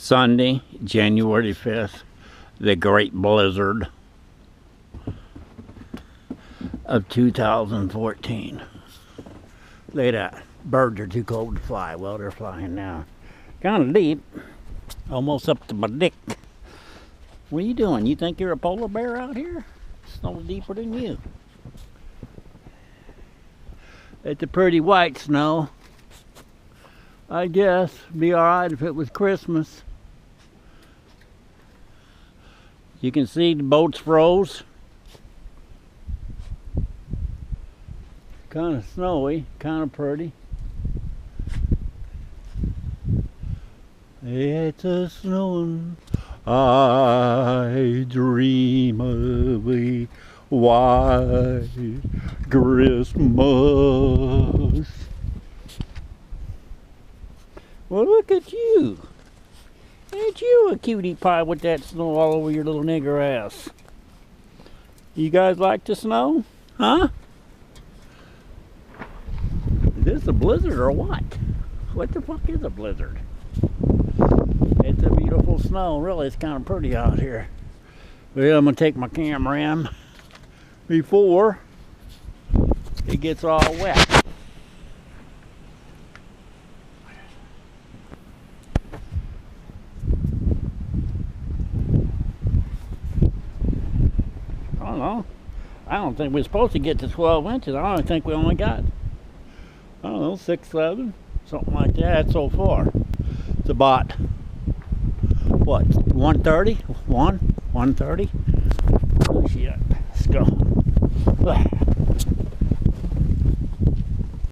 Sunday, January 5th, the great blizzard of 2014. Look at that. Birds are too cold to fly. Well, they're flying now. Kind of deep. Almost up to my dick. What are you doing? You think you're a polar bear out here? It's no deeper than you. It's a pretty white snow. I guess be alright if it was Christmas. You can see the boats froze. Kind of snowy, kind of pretty. It's a snowing. I dream of a white Christmas. Well, look at you. Ain't you a cutie pie with that snow all over your little nigger ass? You guys like the snow? Huh? Is this a blizzard or what? What the fuck is a blizzard? It's a beautiful snow. Really, it's kind of pretty out here. Well, I'm going to take my camera in before it gets all wet. I don't know. I don't think we're supposed to get to 12 inches. I don't think we only got, I don't know, 6, 7, something like that so far. It's about, what, 130? 130? Oh shit, let's go. Ugh.